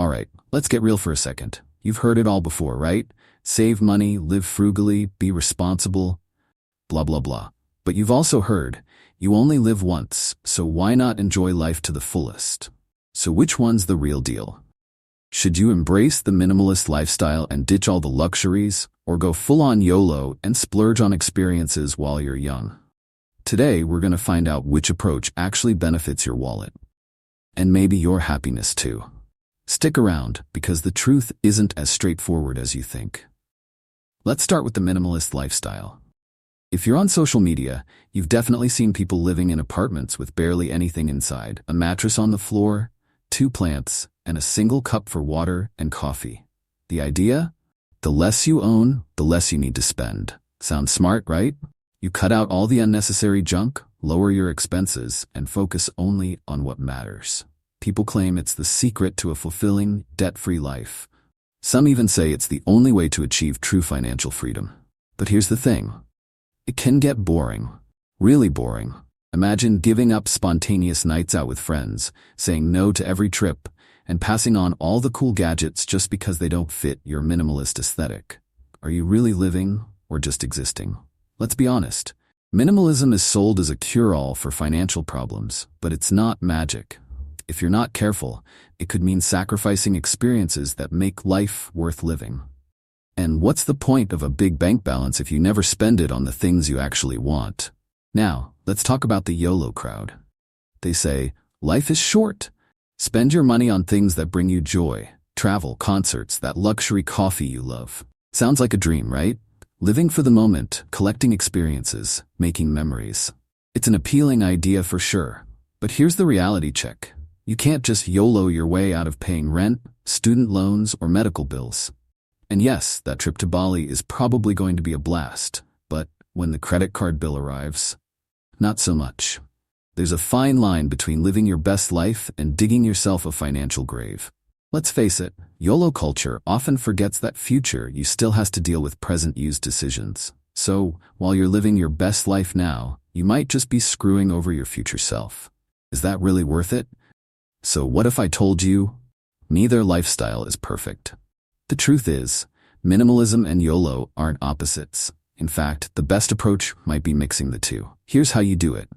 Alright, let's get real for a second. You've heard it all before, right? Save money, live frugally, be responsible, blah blah blah. But you've also heard, you only live once, so why not enjoy life to the fullest? So which one's the real deal? Should you embrace the minimalist lifestyle and ditch all the luxuries, or go full-on YOLO and splurge on experiences while you're young? Today, we're going to find out which approach actually benefits your wallet. And maybe your happiness too. Stick around, because the truth isn't as straightforward as you think. Let's start with the minimalist lifestyle. If you're on social media, you've definitely seen people living in apartments with barely anything inside, a mattress on the floor, 2 plants, and a single cup for water and coffee. The idea? The less you own, the less you need to spend. Sounds smart, right? You cut out all the unnecessary junk, lower your expenses, and focus only on what matters. People claim it's the secret to a fulfilling, debt-free life. Some even say it's the only way to achieve true financial freedom. But here's the thing. It can get boring. Really boring. Imagine giving up spontaneous nights out with friends, saying no to every trip, and passing on all the cool gadgets just because they don't fit your minimalist aesthetic. Are you really living or just existing? Let's be honest. Minimalism is sold as a cure-all for financial problems, but it's not magic. If you're not careful, it could mean sacrificing experiences that make life worth living. And what's the point of a big bank balance if you never spend it on the things you actually want? Now, let's talk about the YOLO crowd. They say, life is short. Spend your money on things that bring you joy, travel, concerts, that luxury coffee you love. Sounds like a dream, right? Living for the moment, collecting experiences, making memories. It's an appealing idea for sure. But here's the reality check. You can't just YOLO your way out of paying rent, student loans, or medical bills. And yes, that trip to Bali is probably going to be a blast, but when the credit card bill arrives, not so much. There's a fine line between living your best life and digging yourself a financial grave. Let's face it, YOLO culture often forgets that future you still has to deal with present-use decisions. So, while you're living your best life now, you might just be screwing over your future self. Is that really worth it? So what if I told you, neither lifestyle is perfect? The truth is, minimalism and YOLO aren't opposites. In fact, the best approach might be mixing the two. Here's how you do it.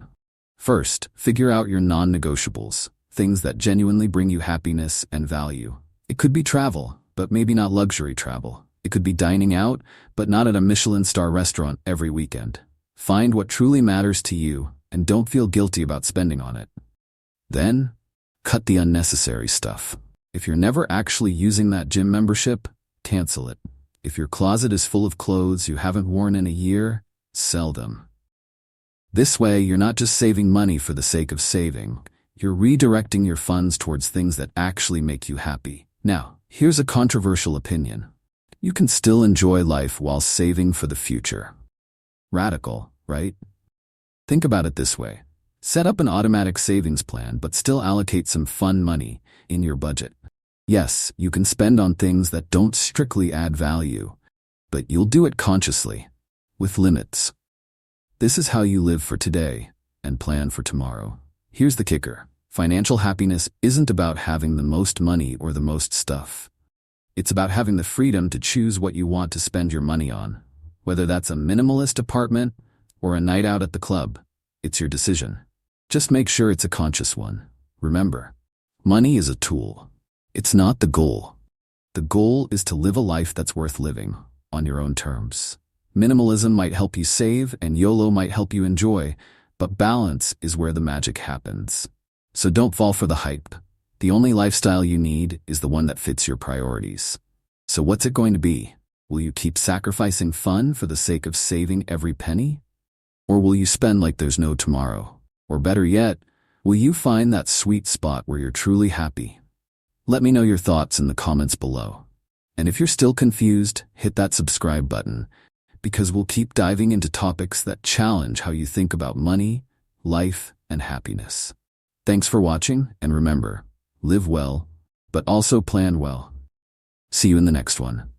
First, figure out your non-negotiables, things that genuinely bring you happiness and value. It could be travel, but maybe not luxury travel. It could be dining out, but not at a Michelin star restaurant every weekend. Find what truly matters to you, and don't feel guilty about spending on it. Then, cut the unnecessary stuff. If you're never actually using that gym membership, cancel it. If your closet is full of clothes you haven't worn in a year, sell them. This way, you're not just saving money for the sake of saving. You're redirecting your funds towards things that actually make you happy. Now, here's a controversial opinion. You can still enjoy life while saving for the future. Radical, right? Think about it this way. Set up an automatic savings plan, but still allocate some fun money in your budget. Yes, you can spend on things that don't strictly add value, but you'll do it consciously, with limits. This is how you live for today and plan for tomorrow. Here's the kicker. Financial happiness isn't about having the most money or the most stuff. It's about having the freedom to choose what you want to spend your money on. Whether that's a minimalist apartment or a night out at the club, it's your decision. Just make sure it's a conscious one. Remember, money is a tool. It's not the goal. The goal is to live a life that's worth living, on your own terms. Minimalism might help you save, and YOLO might help you enjoy, but balance is where the magic happens. So don't fall for the hype. The only lifestyle you need is the one that fits your priorities. So what's it going to be? Will you keep sacrificing fun for the sake of saving every penny? Or will you spend like there's no tomorrow? Or better yet, will you find that sweet spot where you're truly happy? Let me know your thoughts in the comments below. And if you're still confused, hit that subscribe button, because we'll keep diving into topics that challenge how you think about money, life, and happiness. Thanks for watching, and remember, live well, but also plan well. See you in the next one.